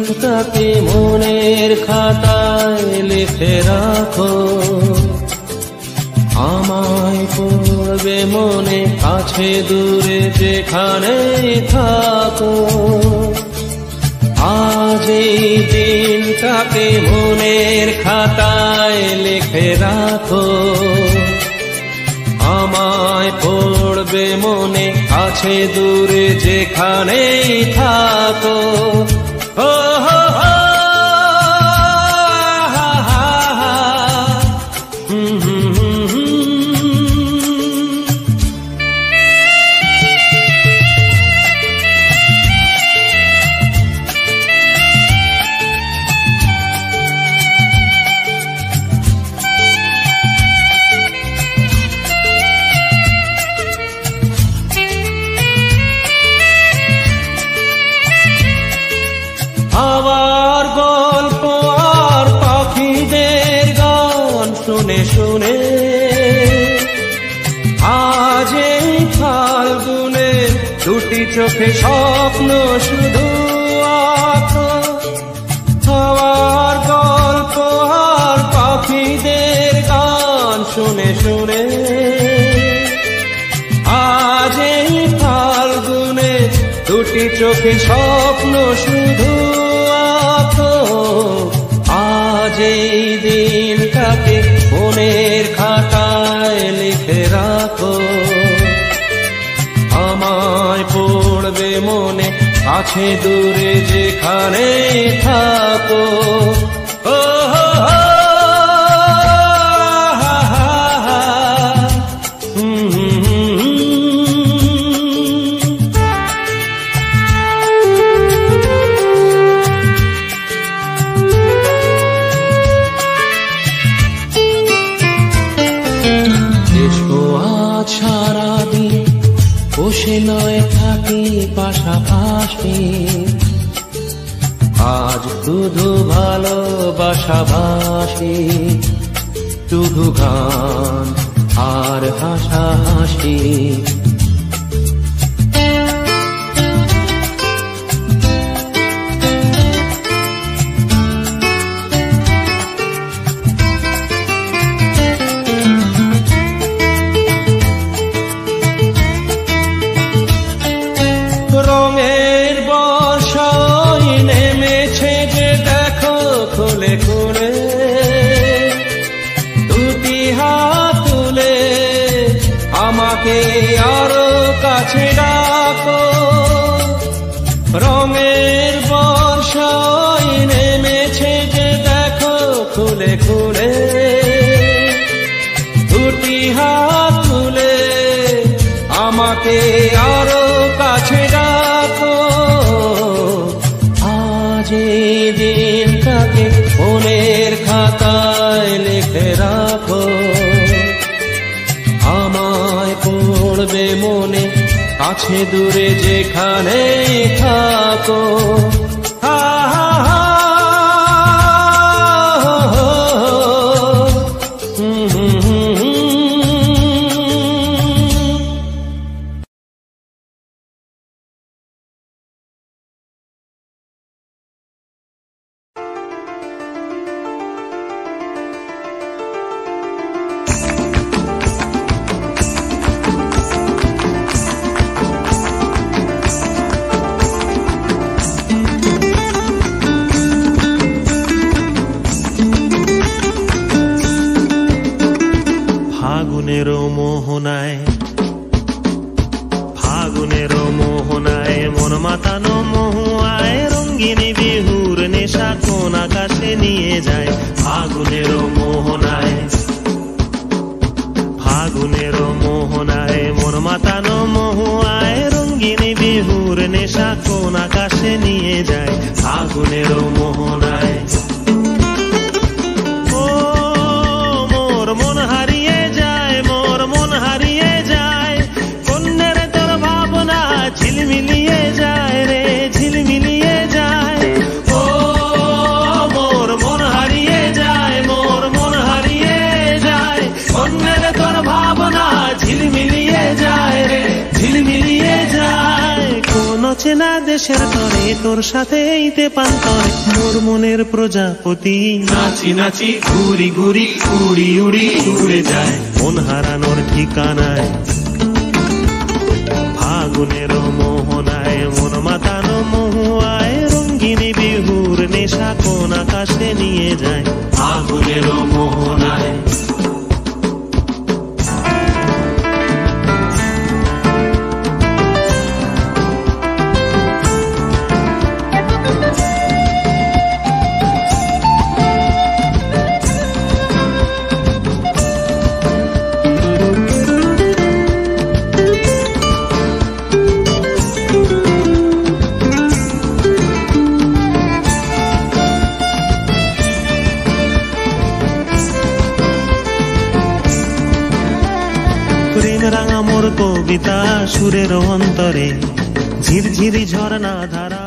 দিনটাকে মনের খাতায় লিখে রাখো, আমায় পড়বে মনে কাছে দূরে যেখানে থাকো। আজ এই দিনটাকে মনের খাতায় লিখে রাখো, আমায় পড়বে মনে কাছে দূরে যেখানেই থাকো। ও হো হো আবার গল্প আর পাখিদের গান শুনে শুনে আজ এই ফাল্গুনে দুটি চোখে স্বপ্ন শুধু আঁকো। আবার গল্প আর পাখিদের গান শুনে শুনে আজ এই ফাল্গুনে দুটি চোখে স্বপ্ন শুধু আঁকো। আজ এই দিনটাকে মনের খাতায় লিখে রাখো, আমায় পড়বে মনে কাছে দূরে যেখানে থাকো। ও হো হো সারাদিন বসে নয় থাকি পাশাপাশি, আজ শুধু ভালোবাসাবাসি, শুধু গান আর হাসাহাসি। রঙের বর্ষায় নেমেছে যে দেখো খুলে খুলে, দুটি হাত তুলে আমাকে আরো কাছে ডাকো। রঙের বর্ষায় নেমেছে যে দেখো খুলে খুলে, দুটি হাত তুলে আমাকে আরো কাছে ডাকো। আজ এই দিনটাকে মনের খাতায় লিখে রাখো, আমায় পড়বে মনে কাছে দূরে যেখানে থাকো। হা হা হা ফাগুনের মোহনায় মন মাতানো মহুয়ায় রঙ্গিনী বিহুর নেশা কোন আকাশে নিয়ে যায়। ফাগুনের মোহনায়, ফাগুনের মোহনায় মন মাতানো মহুয়ায় রঙ্গিনী বিহুর নেশা কোন আকাশে নিয়ে যায়। ফাগুনের মোহনায় ঝিলমিলিয়ে যায় রে, ঝিলমিলিয়ে যায়। ও মোর মন হারিয়ে যায়, মোর মন হারিয়ে যায়। অন্যের তোর ভাবনা ঝিলমিলিয়ে যায় রে, ঝিলমিলিয়ে যায়। কোন অচেনা দেশের তরে তোর সাথে এইতে পান্তরে মোর মনের প্রজাপতি নাচি নাচি ঘুরি ঘুরি উড়ি উড়ি উড়ে যায় মন হারানোর ঠিকানায় ফাগুনের মোহনায় মন মাতানো মহুয়ায় রঙ্গিনী বিহুর নেশা কোন আকাশে নিয়ে যায় ফাগুনের মোহনায় প্রেম রাঙা মোর কবিতা সুরের অন্তরে ঝিরঝিরি ঝর্ণা ধারা